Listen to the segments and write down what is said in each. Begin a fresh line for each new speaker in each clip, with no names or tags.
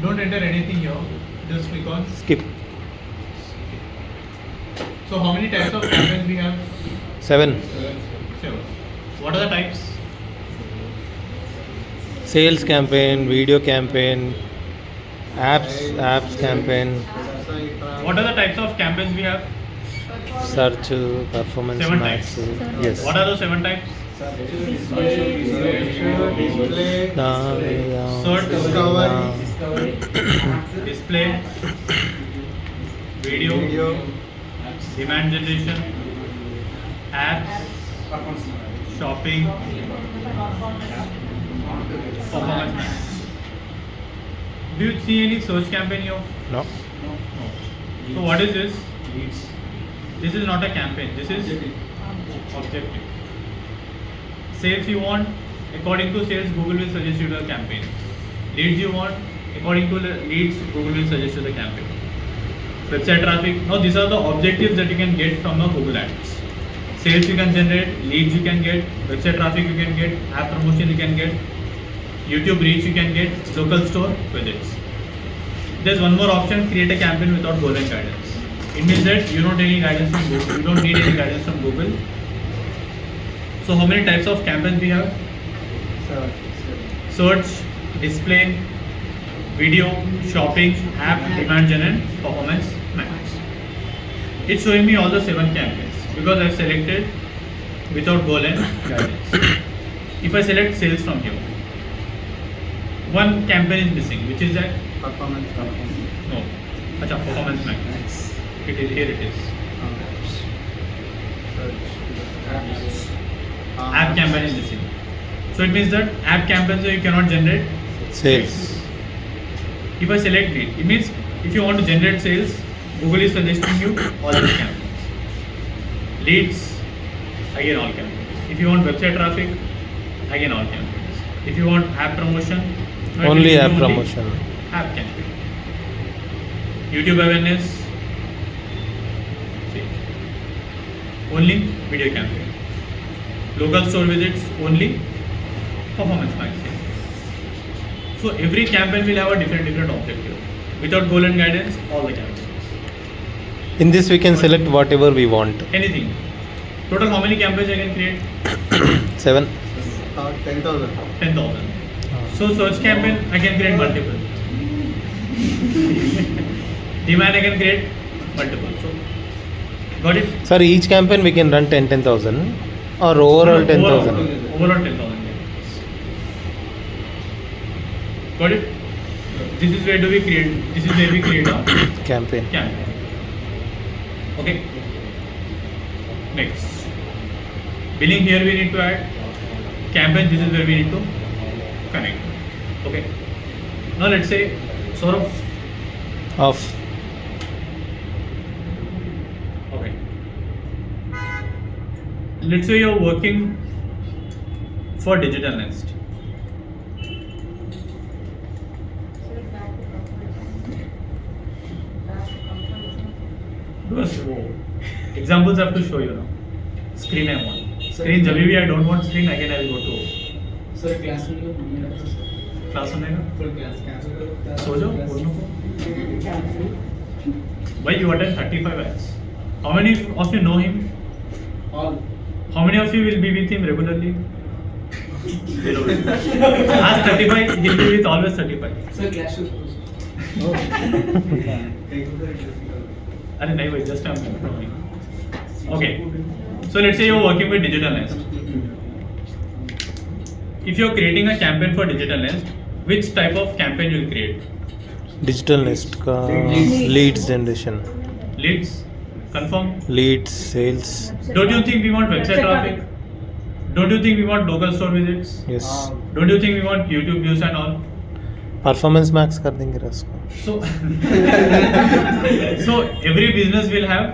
don't enter anything here, just click on
Skip.
So how many types of campaigns we have?
7.
7. What are the types?
Sales campaign, video campaign, apps campaign,
What are the types of campaigns we have?
search, performance
7
max.
types.
Yes.
What are those 7 types? Search, display, video, demand generation, apps, shopping, performance max. Do you see any search campaign here?
No.
No. So what is this? This is not a campaign. This is objective. Sales you want, according to sales, Google will suggest you the campaign. Leads you want, according to the leads, Google will suggest you the campaign. Website traffic. Now these are the objectives that you can get from the Google Ads. Sales you can generate, leads you can get, website traffic you can get, app promotion you can get, YouTube reach you can get, local store widgets. There's one more option, create a campaign without goal and guidance. It means that you don't need any guidance from Google. You don't need any guidance from Google. So how many types of campaigns we have? Search, display, video, shopping, app, demand gen and performance max. It's showing me all the 7 campaigns because I've selected without goal and guidance. If I select sales from here, one campaign is missing, which is that
Performance.
no, performance max. It is here. It is app campaign is missing. So it means that app campaigns you cannot generate
Sales.
If I select lead, it means if you want to generate sales, Google is suggesting you all these campaigns. Leads, again all campaigns. If you want website traffic, again all campaigns. If you want app promotion, no, it
Only
will
app
be
promotion.
App campaign. YouTube awareness, see, only video campaign. Local store visits, only performance marketing. So every campaign will have a different objective. Without goal and guidance, all the campaigns.
In this we can select whatever we want.
Anything. Total how many campaigns I can create?
7.
10,000.
10,000. So search campaign I can create multiple. Demand I can create multiple. So got it?
Sir, each campaign we can run 10,000 or overall 10,000.
Overall 10,000. Got it? This is where we create a
Campaign.
campaign. Okay. Next. Billing here we need to add. Campaign, this is where we need to connect. Okay. Now let's say sort of
Off.
okay. Let's say you're working for Digital Nest. Because examples I have to show you now. Screen I want. Screen जब भी I don't want screen again I will go to
sir class में
class सुनेगा.
Full class cancel करो.
सो जाओ बोलने को. Why you attend 35 ads? How many of you know him?
All.
How many of you will be with him regularly? Ask 35, he will be with always 35.
Sir class शुरू.
अरे नहीं भाई just I'm knowing. Okay. So let's say you're working with Digital Nest. If you're creating a campaign for Digital Nest, which type of campaign you'll create?
Digital Nest का leads generation.
Leads? Confirm?
Leads, sales.
Don't you think we want website traffic? Don't you think we want local store visits?
Yes.
Don't you think we want YouTube views and all?
Performance max कर देंगे उसको.
So, so every business will have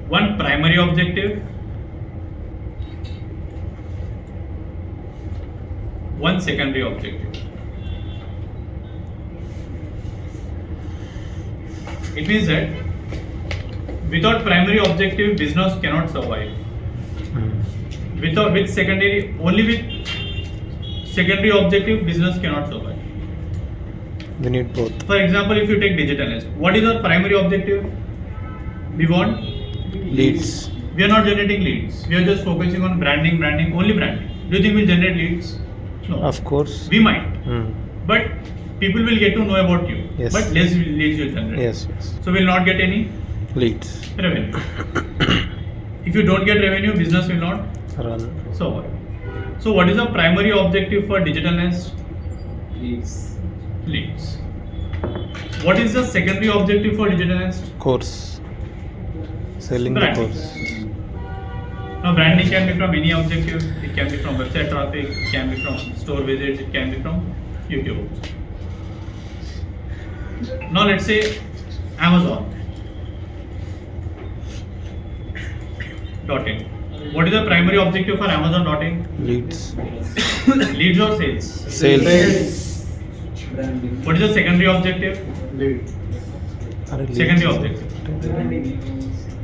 one primary objective, one secondary objective. It means that without primary objective, business cannot survive. With secondary, only with secondary objective, business cannot survive.
We need both.
For example, if you take digital ads, what is our primary objective? We want,
Leads.
we are not generating leads. We are just focusing on branding, only branding. Do you think we'll generate leads? No.
Of course.
We might,
Hmm.
but people will get to know about you.
Yes.
But less leads will generate.
Yes, yes.
So we'll not get any
Leads.
revenue. If you don't get revenue, business will not
Run.
survive. So what is the primary objective for Digital Nest?
Leads.
Leads. What is the secondary objective for Digital Nest?
Course. Selling the
Branding.
course.
Now branding can be from any objective. It can be from website traffic, it can be from store visits, it can be from YouTube. Now let's say Amazon. .in. What is the primary objective for Amazon.in?
Leads.
Leads or sales?
Sales.
Branding.
What is the secondary objective? Secondary objective.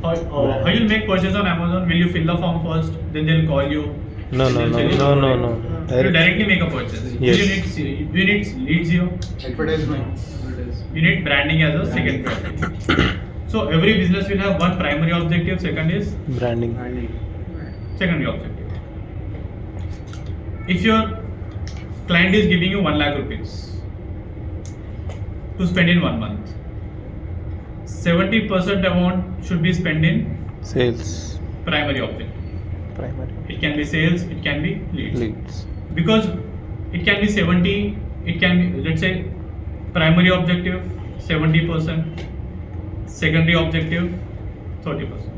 How you'll make purchase on Amazon? Will you fill the form first? Then they'll call you.
No,
then
no,
they'll
no,
sell you?
no, no, no.
You directly make a purchase.
Yes.
Do you need leads here?
Advertisement.
You need branding as a second objective. So every business will have one primary objective, second is
Branding.
secondary objective. If your client is giving you 1 lakh rupees to spend in 1 month, 70% amount should be spent in
Sales.
primary objective.
Primary.
It can be sales, it can be leads.
Leads.
Because it can be 70, it can be, let's say, primary objective 70%, secondary objective 30%.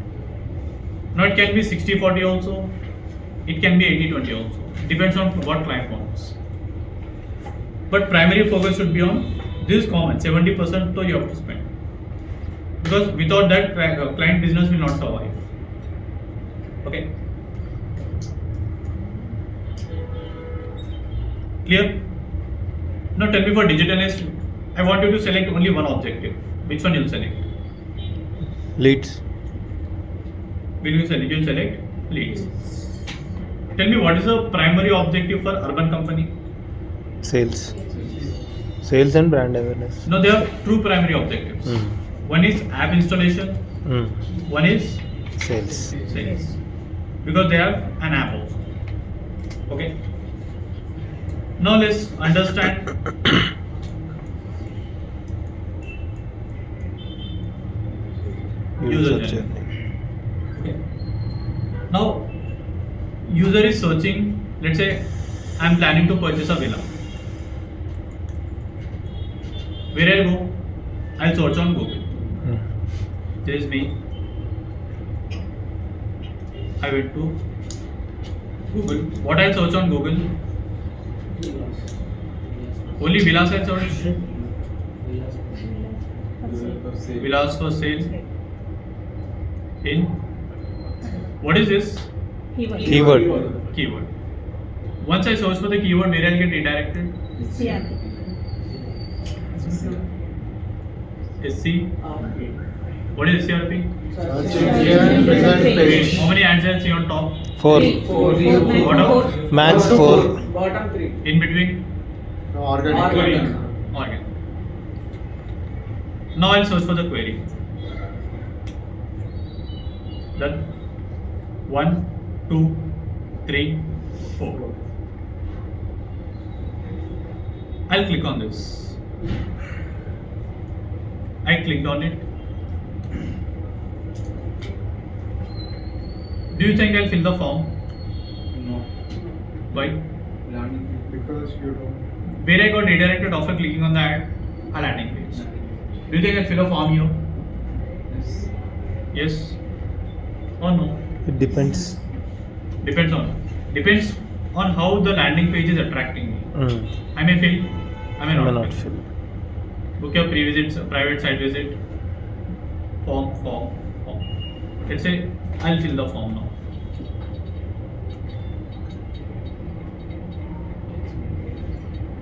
Now it can be 60-40 also, it can be 80-20 also. Depends on what client wants. But primary focus should be on this common 70% so you have to spend. Because without that, client business will not survive. Okay. Clear? Now tell me for Digital Nest, I want you to select only one objective. Which one you'll select?
Leads.
Will you select? You'll select leads. Tell me what is the primary objective for urban company?
Sales. Sales and brand awareness.
No, there are two primary objectives.
Hmm.
One is app installation,
Hmm.
one is
Sales.
sales. Because they have an app also. Okay. Now let's understand user journey. Okay. Now, user is searching. Let's say I am planning to purchase a villa. Where I'll go? I'll search on Google.
Hmm.
There is me. I went to Google. What I'll search on Google? Only villas I'll search. Villas for sale. In what is this?
Keyword.
Keyword. Once I search for the keyword, where I'll get redirected? SC. What is SCRP? How many ads I'll see on top?
4.
Bottom?
Max 4.
Bottom 3.
In between?
Organic.
Organic. Now I'll search for the query. Done. 1, 2, 3, 4. I'll click on this. I clicked on it. Do you think I'll fill the form?
No.
Why?
Because you don't.
Where I got redirected after clicking on the ad, a landing page. Do you think I'll fill a form here?
Yes.
Yes or no?
It depends.
Depends on how the landing page is attracting me.
Hmm.
I may fill, I may
May
not
not
fill.
fill.
Book your pre-visits, private site visit, form. Let's say I'll fill the form now.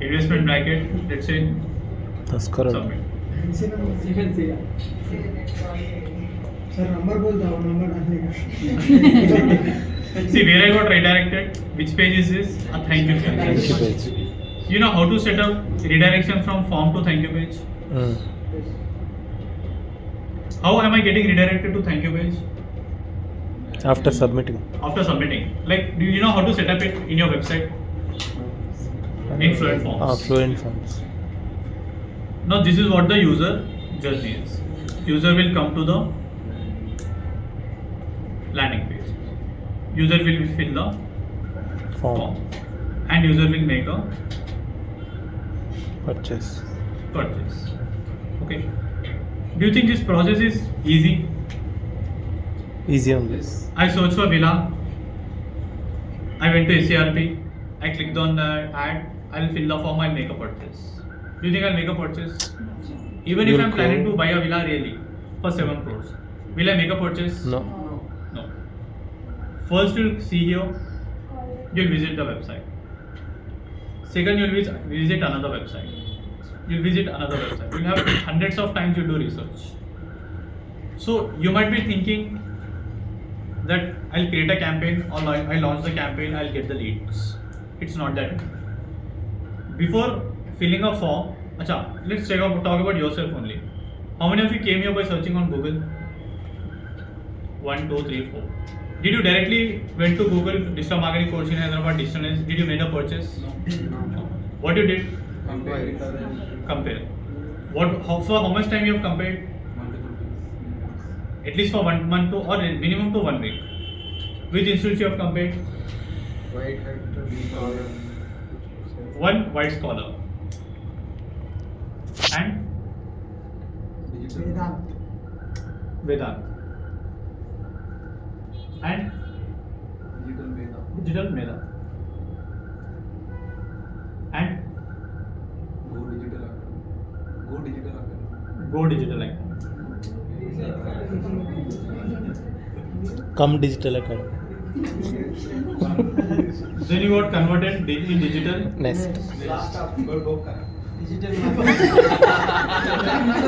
Investment bracket, let's say
That's correct.
submit.
Sir number बोलता हूँ number डालने का
See where I got redirected, which page is this? A thank you page.
Thank you page.
You know how to set up redirection from form to thank you page? How am I getting redirected to thank you page?
After submitting.
After submitting. Like, do you know how to set up it in your website? In Fluent Forms.
Fluent Forms.
Now this is what the user journey is. User will come to the landing page. User will fill the form and user will make a
Purchase.
purchase. Okay. Do you think this process is easy?
Easy on this.
I searched for villa. I went to SCRP. I clicked on the ad. I'll fill the form. I'll make a purchase. Do you think I'll make a purchase? Even if
You'll
I'm planning
go-
to buy a villa really for 7 crores, will I make a purchase?
No.
No. First, you'll see here. You'll visit the website. Second, you'll visit another website. You'll visit another website. You'll have hundreds of times you do research. So you might be thinking that I'll create a campaign or I launch the campaign, I'll get the leads. It's not that. Before filling a form, let's talk about yourself only. How many of you came here by searching on Google? 1, 2, 3, 4. Did you directly went to Google digital marketing course in Hyderabad distance? Did you make a purchase? No. What you did? Compare. For how much time you have compared? At least for 1 month to or minimum to 1 week. Which institute you have compared? One white scholar. And Vedant. And Digital Meda. And Go Digital Academy.
Come Digital Academy.
Then you got converted in digital.
Next.
Digital
So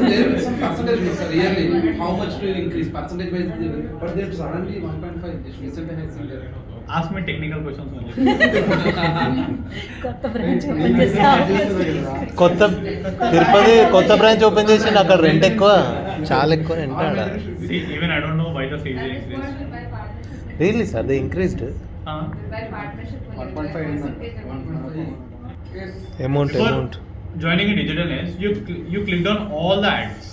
there is some percentage, sir, really. How much to increase percentage wise? But there suddenly 1.5. This recently has seen there.
Ask me technical questions only.
కొత్త branch open చేస్తా
కొత్త branch open చేసి అక్కడ rent ఎక్కువ చాలా ఎక్కువ rent ఆడ
See, even I don't know why the fees is increased.
Really sir they increased amount
For
amount
joining in digital nest, you clicked on all the ads.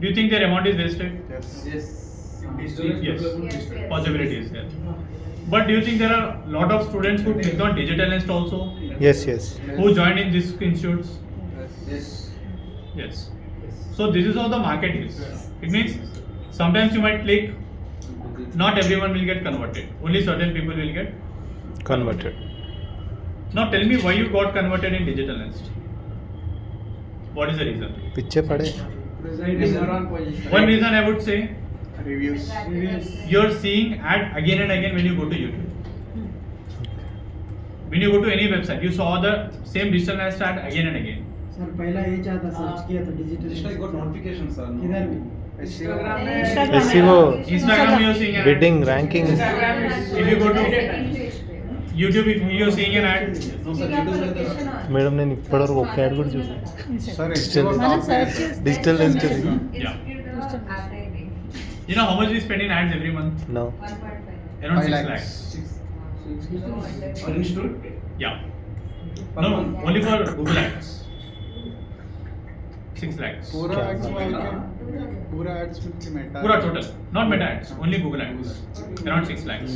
Do you think their amount is wasted?
Yes.
Yes. Possibility is there. But do you think there are a lot of students who clicked on digital nest also,
yes yes
who joined in these institutes?
Yes.
Yes. So this is how the market is. It means sometimes you might click, not everyone will get converted. Only certain people will get.
Converted
Now tell me why you got converted in digital nest. What is the reason?
పిచ్చే పడే
One reason I would say,
reviews.
you're seeing ad again and again when you go to YouTube. When you go to any website, you saw the same digital nest ad again and again.
Sir पहला ये चाहता search किया था digital
Just I got notification, sir.
किधर भी
SEO.
Instagram you're seeing an ad.
Bidding ranking
If you go to YouTube, if you're seeing an ad,
No, sir. YouTube like that.
Madam నేను ఇప్పటివరకు ఒక్క ad కూడా చూడలేదు
మనం search చేస్తే
digital nest
yeah. You know how much we spend in ads every month?
No
Around 6 lakhs.
For institute?
Yeah.
Per
No,
month?
only for Google ads. 6 lakhs.
पूरा ads with Meta
Pura total, not meta ads, only Google ads. Around 6 lakhs.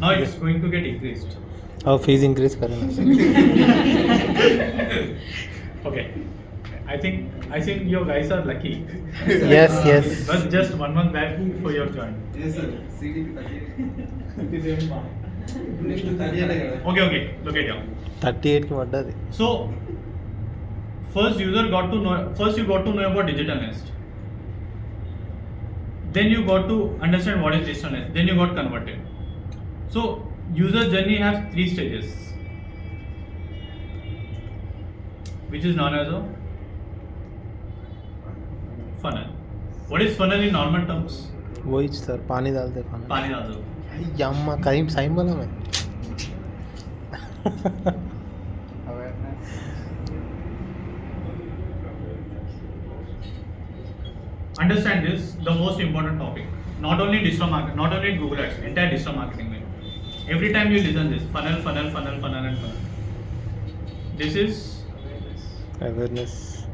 Now it's going to get increased.
और fees increase करें
Okay. I think you guys are lucky.
Yes yes
But just 1 month back before you have joined.
Yes, sir. CDP 38. Next 38 కదా.
Okay, look at here.
38కి పడ్డది
So first you got to know about digital nest. Then you got to understand what is digital nest. Then you got converted. So user journey has 3 stages, which is known as a funnel. What is funnel in normal terms?
वही sir पानी डालते खाना
पानी डाल दो.
यम्मा कहीं साइम वाला में
Awareness.
Understand this, the most important topic. Not only digital market, not only Google Ads, entire digital marketing. Every time you listen this funnel, funnel, funnel, funnel, and funnel. This is
Awareness.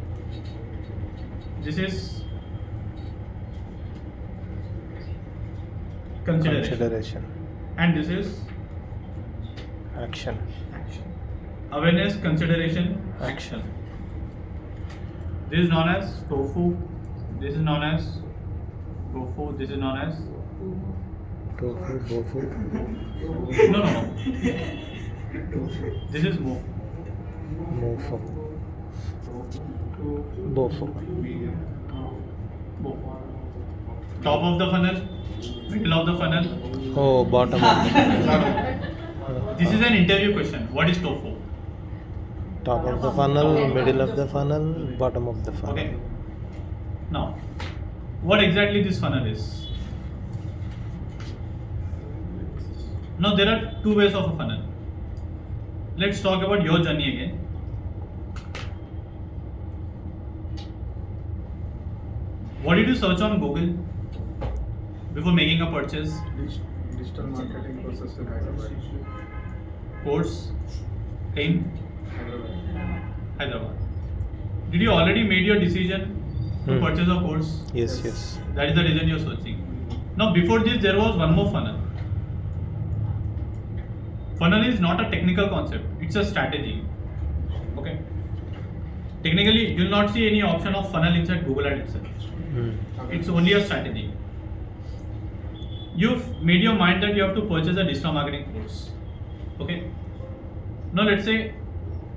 consideration. And this is
Action.
action. Awareness, consideration, action. This is known as tofu. This is known as tofu. This is known as
Tofu, bofu.
no. This is mo.
Mofo. Bofo.
Mo. Top of the funnel, middle of the funnel.
Oh, bottom.
This is an interview question. What is tofu?
Top of the funnel, middle of the funnel, bottom of the funnel.
Okay. Now, what exactly this funnel is? Now, there are two ways of a funnel. Let's talk about your journey again. What did you search on Google before making a purchase?
Digital marketing courses in Hyderabad.
Course in
Hyderabad.
Hyderabad. Did you already made your decision to
Hmm.
purchase a course?
Yes.
That is the reason you're searching. Now, before this, there was one more funnel. Funnel is not a technical concept, it's a strategy. Okay. Technically, you will not see any option of funnel inside Google Ads itself.
Hmm.
It's only a strategy. You've made your mind that you have to purchase a digital marketing course. Okay. Now, let's say,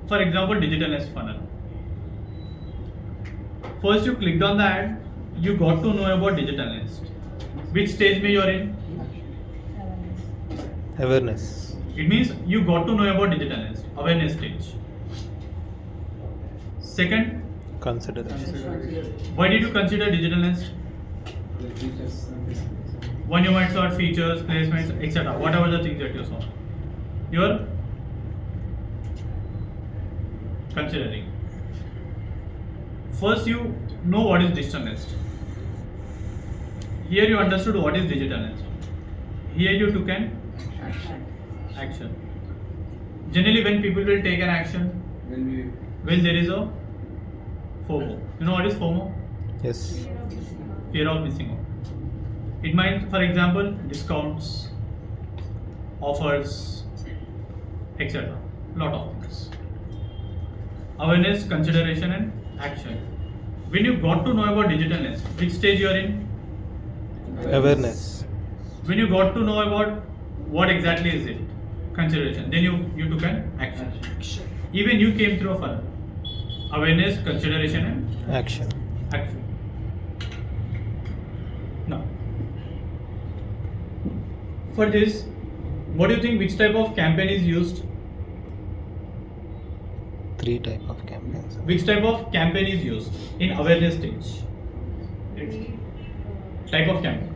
for example, Digital Nest funnel. First, you clicked on the ad, you got to know about Digital Nest. Which stage may you're in?
Awareness.
It means you got to know about Digital Nest, awareness stage. Second,
Consideration.
why did you consider Digital Nest?
The features and this.
When you might sort features, placements, etc. Whatever the things that you saw. You're considering. First, you know what is Digital Nest. Here you understood what is Digital Nest. Here you took an action. Generally, when people will take an action, when there is a FOMO. You know what is FOMO?
Yes.
Fear of missing out. It might, for example, discounts, offers, etc. Lot of things. Awareness, consideration, and action. When you got to know about Digital Nest, which stage you are in?
Awareness.
When you got to know about what exactly is it, consideration, then you took an action. Even you came through a funnel. Awareness, consideration, and
Action.
action. Now, for this, what do you think? Which type of campaign is used?
3 type of campaigns.
Which type of campaign is used in awareness stage? Type of campaign.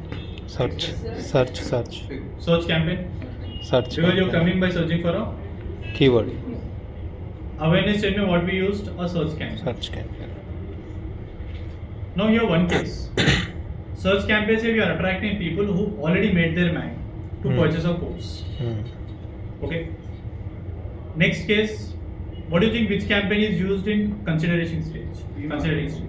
Search.
Search campaign.
Search.
Because you're
campaign.
coming by searching for a
Keyword.
awareness statement. What we used? A search campaign.
Search campaign.
Now here one case. Search campaigns we are attracting people who already made their mind to purchase a course.
Hmm.
Okay. Next case, what do you think? Which campaign is used in consideration stage? Considering stage.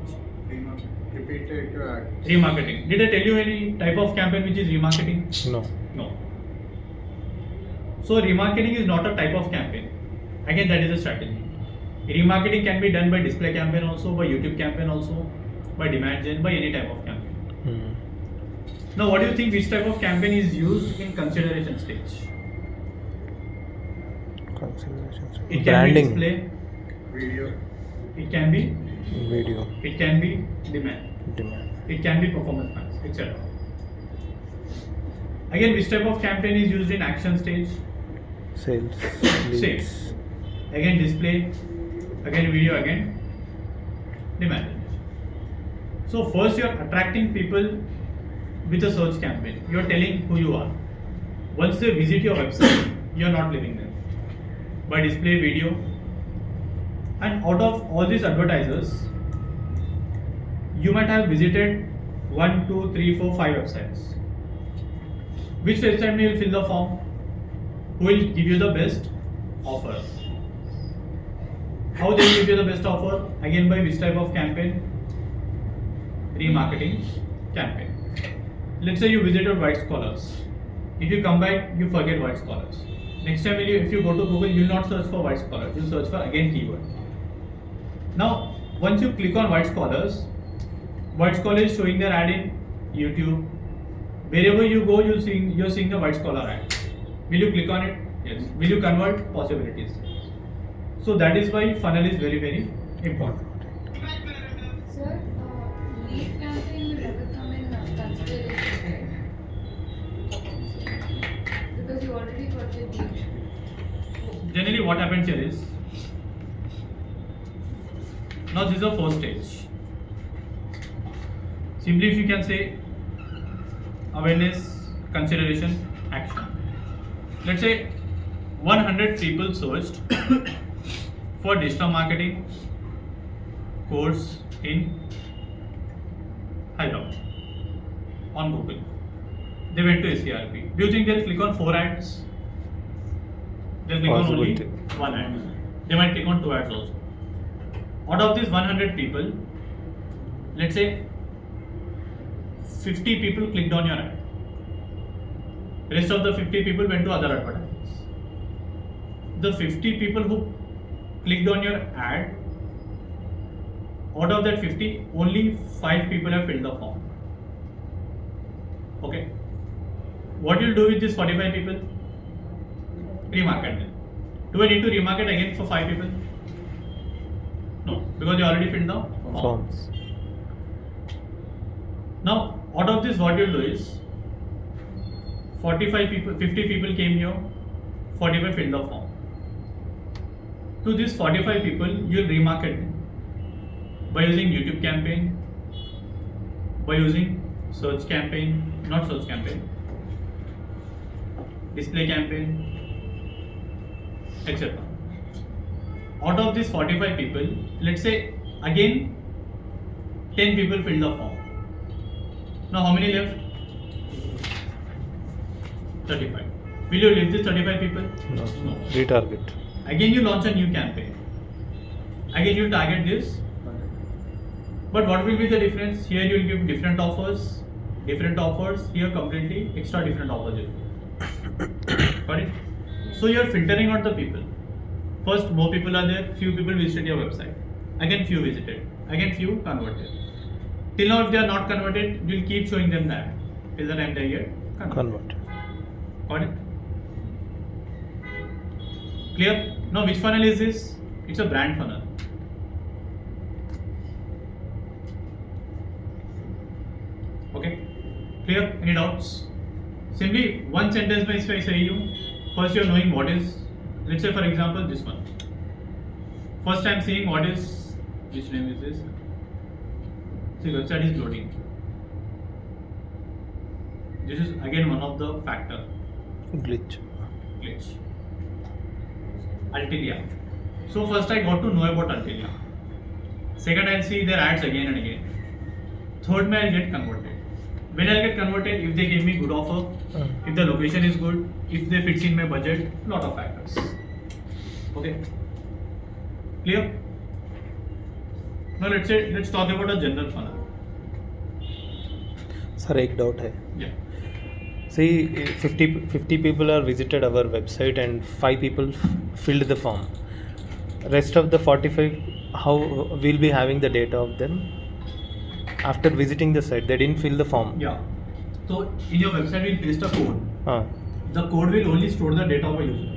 Repeated act.
Remarketing. Did I tell you any type of campaign which is remarketing?
No.
No. So remarketing is not a type of campaign. Again, that is a strategy. Remarketing can be done by display campaign also, by YouTube campaign also, by demand gen, by any type of campaign.
Hmm.
Now, what do you think? Which type of campaign is used in consideration stage?
Consideration.
It can
Branding.
be display.
Video.
It can be.
Video.
It can be demand.
Demand.
It can be performance plans, etc. Again, which type of campaign is used in action stage?
Sales. Leads.
Sales. Again display, again video, again demand. So first you are attracting people with a search campaign. You are telling who you are. Once they visit your website, you are not living there. by display video, and out of all these advertisers, you might have visited 1, 2, 3, 4, 5 websites. Which website will fill the form? Who will give you the best offer? How they will give you the best offer? Again, by which type of campaign? Remarketing campaign. Let's say you visited White Scholars. If you come back, you forget White Scholars. Next time, if you go to Google, you will not search for White Scholars. You will search for again keyword. Now, once you click on White Scholars is showing their ad in YouTube. Wherever you go, you're seeing the White Scholar ad. Will you click on it? Yes. Will you convert? Possibilities. So that is why funnel is very, very important.
Sir, lead campaign will never come in consideration, right? Because you already got the lead.
Generally, what happens here is, now this is the first stage. Simply, if you can say awareness, consideration, action. Let's say 100 people searched for digital marketing course in Hyderabad on Google. They went to SCRP. Do you think they'll click on 4 ads? They'll click on only
Possibility.
1 ad. They might click on 2 ads also. Out of these 100 people, let's say 50 people clicked on your ad. Rest of the 50 people went to other advertisements. The 50 people who clicked on your ad, out of that 50, only 5 people have filled the form. Okay. What you'll do with these 45 people? Remarket them. Do I need to remarket again for 5 people? No, because you already filled the form.
Forms.
Now, out of this, what you'll do is 45 people, 50 people came here, 45 filled the form. To these 45 people, you'll remarket them by using YouTube campaign, by using search campaign, not search campaign, display campaign, etc. Out of these 45 people, let's say again 10 people filled the form. Now how many left? 35. Will you leave these 35 people?
No.
No.
Retarget.
Again you launch a new campaign. Again you target this. But what will be the difference? Here you will give different offers. Here completely extra different offers. Got it? So you are filtering out the people. First, more people are there, few people visited your website. Again, few visited. Again, few converted. Till now, if they are not converted, you will keep showing them that till the time they get converted.
Convert.
Got it? Clear? Now, which funnel is this? It's a brand funnel. Okay? Clear? Any doubts? Simply one sentence by if I say you, first you are knowing what is, let's say for example this one. First I am seeing what is, which name is this? See, website is loading. This is again one of the factor.
Glitch.
Altilia. So first I got to know about Altilia. Second I'll see their ads again and again. Third I'll get converted. When I'll get converted, if they give me good offer, if the location is good, if they fits in my budget, lot of factors. Okay. Clear? Now let's talk about a general funnel.
Sir, एक doubt है.
Yeah.
See, 50 people are visited our website and 5 people filled the form. Rest of the 45, how we'll be having the data of them? After visiting the site, they didn't fill the form.
Yeah. So in your website, we'll paste a code.
Ah.
The code will only store the data of a user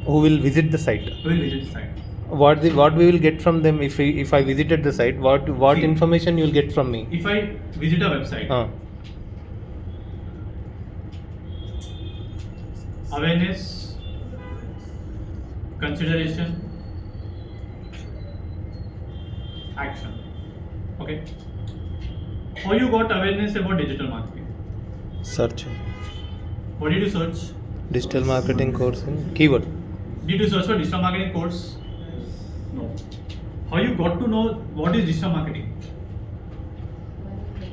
Who will visit the site?
who will visit the site.
What we will get from them if I visited the site? What
See,
information you will get from me?
If I visit a website,
Ah.
awareness, consideration, action. Okay. How you got awareness about digital marketing?
Search.
What did you search?
Digital marketing course in keyword.
Did you search for digital marketing course? No. How you got to know what is digital marketing?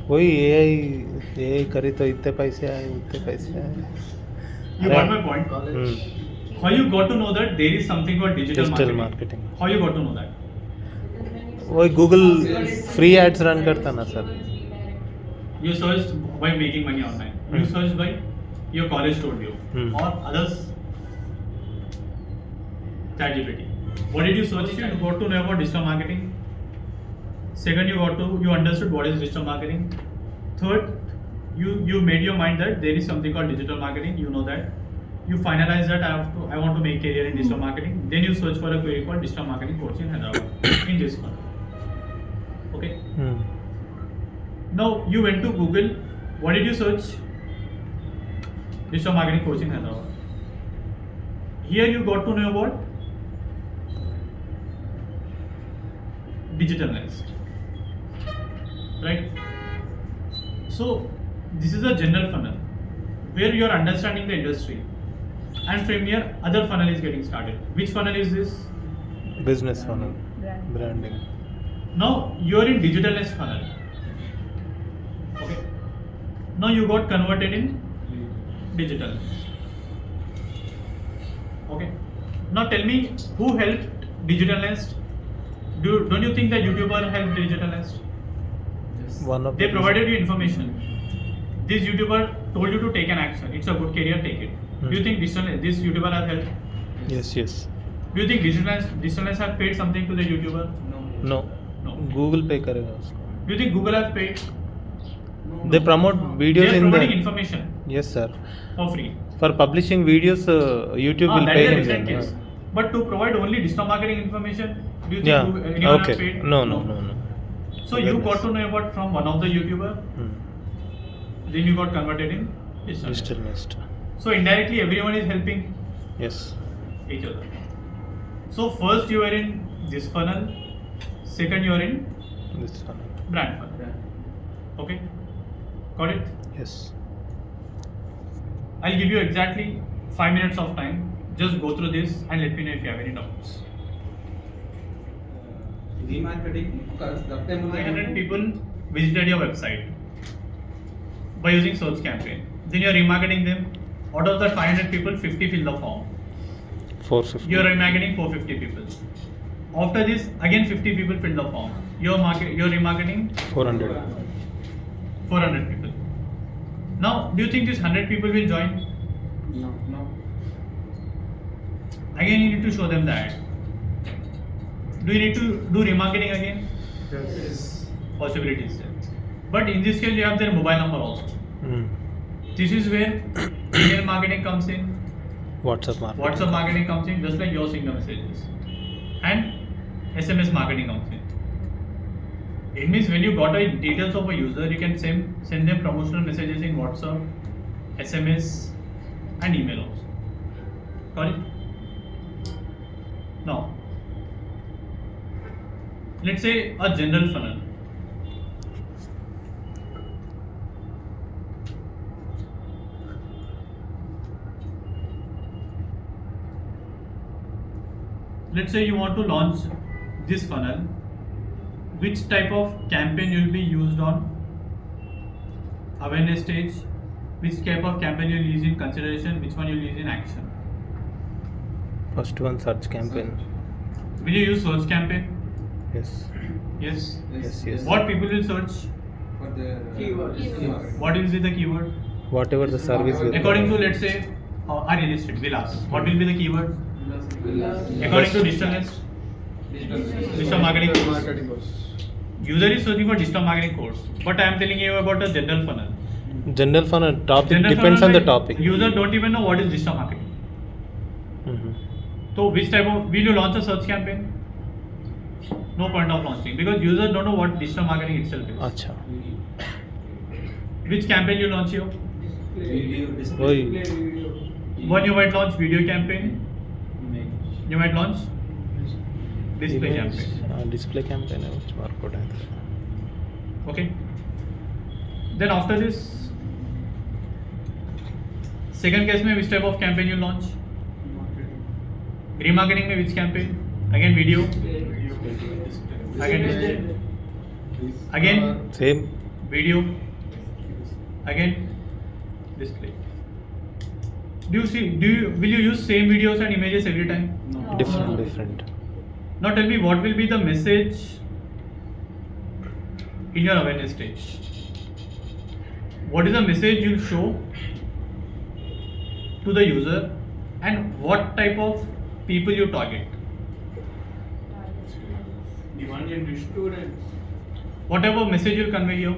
वही AI करी तो इतने पैसे आए उतने पैसे आए.
You got my point. How you got to know that there is something called digital
Digital
marketing?
marketing.
How you got to know that?
वही गूगल फ्री एड्स रन करता ना sir.
You searched by making money online. You searched by your college told you or others. ChatGPT. What did you search? You got to know about digital marketing. Second, you understood what is digital marketing. Third, you made your mind that there is something called digital marketing. You know that. You finalize that I want to make career in digital marketing. Then you search for a query called digital marketing course in Hyderabad in this one. Okay. Now you went to Google. What did you search? Digital marketing course in Hyderabad. Here you got to know about Digital Nest. Right? So this is a general funnel where you are understanding the industry, and from here other funnel is getting started. Which funnel is this?
Business funnel, branding.
Now you are in Digital Nest funnel. Okay. Now you got converted in digital. Okay. Now tell me who helped Digital Nest? Don't you think that YouTuber helped Digital Nest?
One of
They
the
provided you information. This YouTuber told you to take an action. It's a good career, take it. Do you think this YouTuber has helped?
Yes.
Do you think Digital Nest have paid something to the YouTuber?
No.
No.
Google पे करेगा उसको.
Do you think Google has paid?
They promote videos
They are
in
providing
the.
information
Yes sir.
for free.
For publishing videos, YouTube will
That
pay
is a
him.
different
then,
case. But to provide only digital marketing information, do you think
Yeah.
anyone has
Okay.
paid?
No.
So you got to know about from one of the YouTuber, then you got converted in digital.
Digital Nest.
So indirectly everyone is helping
Yes.
each other. So first you are in this funnel, second you are in
This funnel.
brand funnel. Okay, got it?
Yes.
I'll give you exactly 5 minutes of time. Just go through this and let me know if you have any doubts.
Remarketing,
500 people visited your website by using search campaign. Then you are remarketing them. Out of that 500 people, 50 fill the form.
450.
You are remarketing 450 people. After this, again 50 people fill the form. You are remarketing
400.
400 people. Now, do you think this 100 people will join?
No.
Again, you need to show them the ad. Do you need to do remarketing again?
Yes.
Possibilities there. But in this case, you have their mobile number also. This is where email marketing comes in,
WhatsApp marketing.
WhatsApp marketing comes in, just like you're seeing the messages, and SMS marketing comes in. It means when you got the details of a user, you can send them promotional messages in WhatsApp, SMS, and email also. Got it? Now, let's say a general funnel. Let's say you want to launch this funnel. Which type of campaign will be used on awareness stage? Which type of campaign you'll use in consideration? Which one you'll use in action?
First one, search campaign.
Will you use search campaign?
Yes.
Yes.
Yes.
What people will search?
For the
Keywords.
What will be the keyword?
Whatever the service will.
According to, let's say, a real estate, we'll ask. What will be the keyword? According to digital Nest, digital marketing
Digital
course.
marketing course.
User is searching for digital marketing course, but I am telling you about a general funnel.
General funnel topic
General
depends
funnel
on the
means
topic.
User don't even know what is digital marketing. So which type of, will you launch a search campaign? No point of launching because users don't know what digital marketing itself is.
अच्छा.
Which campaign you launch here?
वही.
One you might launch video campaign. You might launch display campaign.
Display campaign है which workout है.
Okay. Then after this, second case में which type of campaign you launch? Remarketing में which campaign? Again video. Again display. Again
Same.
video. Again display. Will you use same videos and images every time?
No.
Different.
Now tell me what will be the message in your awareness stage? What is the message you'll show to the user and what type of people you target?
Demand generation students.
What type of message you'll convey here?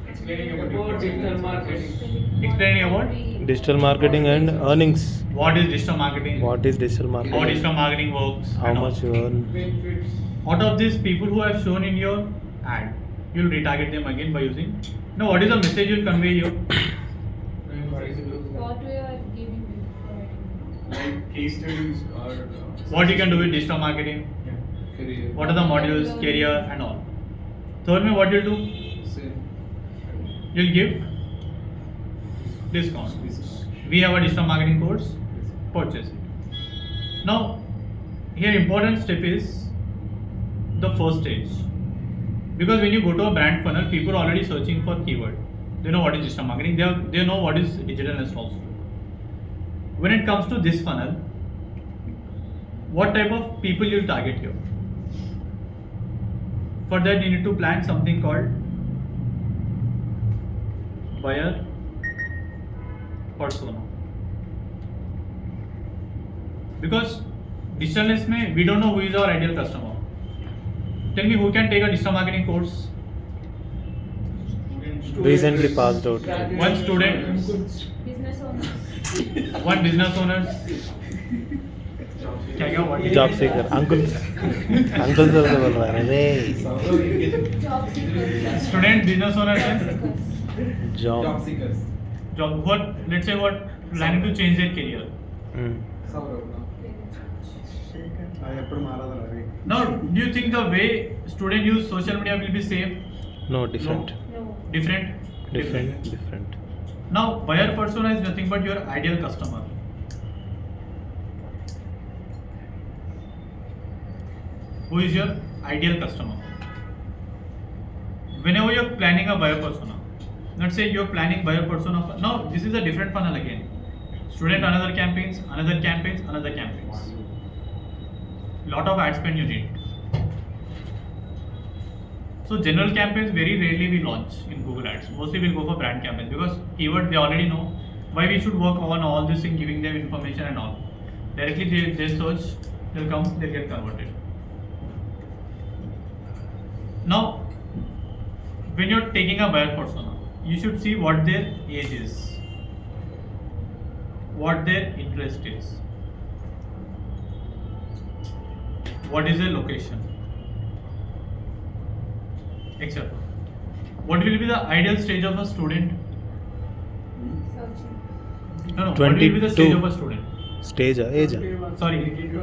Explaining about digital marketing.
Explaining about
Digital marketing and earnings.
what is digital marketing,
What is digital
how
marketing?
digital marketing works,
How
and all.
much you earn?
Benefits.
Out of these people who have shown in your ad, you'll retarget them again by using. Now, what is the message you'll convey here?
What we are giving you, providing
Like case studies or
What you can do with digital marketing?
Career.
What are the modules, career, and all. Third, me what you'll do?
Same.
You'll give discount. We have a digital marketing course. Purchase it. Now, here important step is the first stage. Because when you go to a brand funnel, people are already searching for keyword. They know what is digital marketing. They know what is digital and also. When it comes to this funnel, what type of people you'll target here? For that, you need to plan something called buyer persona. Because digitalness mein, we don't know who is our ideal customer. Tell me who can take a digital marketing course?
Recently passed out.
One student,
business owners.
one business owner. क्या what?
Job seeker. Uncle sir से बोल रहा है रे.
Job seekers.
Student, business owner, and
Job
Job.
seekers.
job. What? Let's say what planning to change their career.
Saurav, no?
ఎప్పుడు మారదు Ravi
Now, do you think the way student use social media will be same?
No, different.
No.
Different.
Now, buyer persona is nothing but your ideal customer. Who is your ideal customer? Whenever you're planning a buyer persona, let's say you're planning buyer persona. Now, this is a different funnel again. Student, another campaigns, another campaigns, another campaigns. Lot of ad spend you need. So general campaigns very rarely we launch in Google Ads. Mostly we'll go for brand campaigns because keyword they already know why we should work on all this thing, giving them information and all. Directly they search, they'll come, they'll get converted. Now, when you're taking a buyer persona, you should see what their age is, what their interest is, what is their location, etc. What will be the ideal stage of a student?
Searching.
No, what will be the stage
22.
of a student?
Stage age.
Sorry,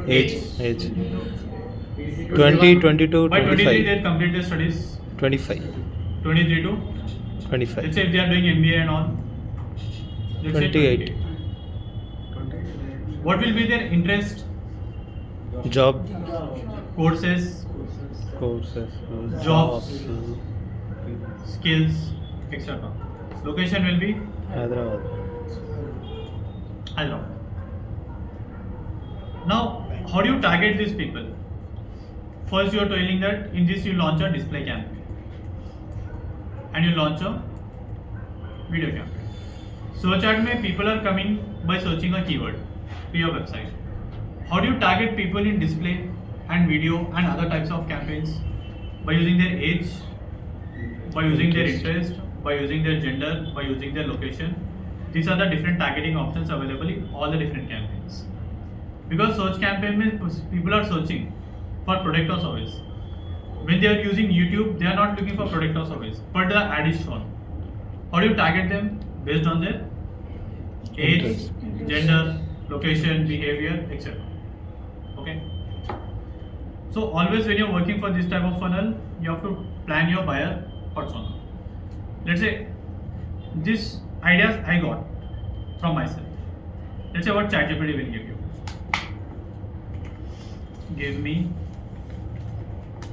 Age. 20, 22,
By 23 they
25.
complete their studies.
25.
23 to,
25.
let's say if they are doing MBA and all. Let's say
28.
What will be their interest,
Job.
courses,
Courses.
Jobs. skills, etc. Location will be
Hyderabad.
Hyderabad. Now, how do you target these people? First, you are telling that in this you launch a display campaign and you launch a video campaign. Search ad mein people are coming by searching a keyword to your website. How do you target people in display and video and other types of campaigns? By using their age, by using their interest, by using their gender, by using their location. These are the different targeting options available in all the different campaigns. Because search campaign means people are searching for product or service. When they are using YouTube, they are not looking for product or service, but the ad is shown. How do you target them? Based on their age,
Interest.
gender, location, behavior, etc. Okay. So always when you're working for this type of funnel, you have to plan your buyer persona. Let's say this ideas I got from myself. Let's say what ChatGPT will give you. give me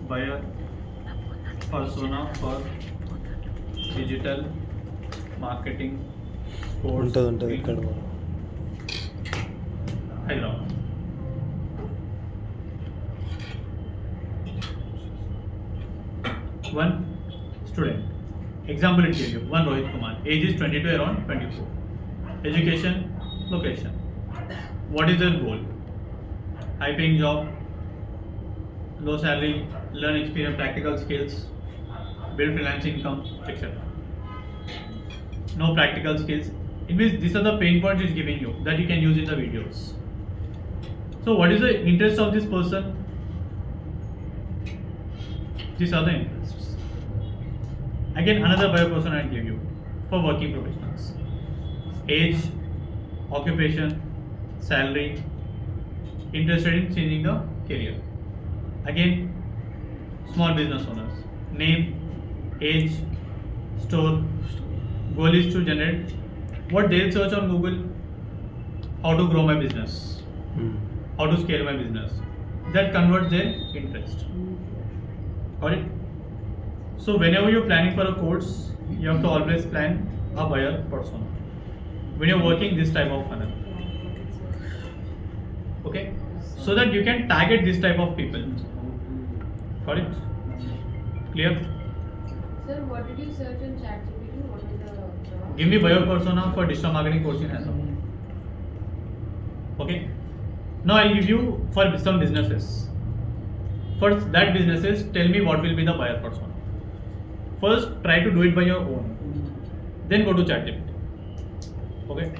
buyer persona for digital marketing course
ఉంటుంది ఇక్కడ
in Hyderabad. One student. Example it gave you. One Rohit Kumar. Age is 22, around 24. Education, location. What is their goal? High paying job, low salary, learn experience, practical skills, build freelance income, etc. No practical skills. It means these are the pain points it's giving you that you can use in the videos. So what is the interest of this person? These are the interests. Again, another bio person I give you for working professionals. Age, occupation, salary, interested in changing the career. Again, small business owners. Name, age, store. Goal is to generate what they'll search on Google. How to grow my business. How to scale my business. That converts their interest. Got it? So whenever you're planning for a course, you have to always plan a buyer persona. When you're working this type of funnel. Okay? So that you can target this type of people. Got it? Clear?
Sir, what did you search on ChatGPT? What is the job?
Give me buyer persona for digital marketing course in Hyderabad. Okay? Now I'll give you for some businesses. For that businesses, tell me what will be the buyer persona. First, try to do it by your own. Then go to ChatGPT. Okay?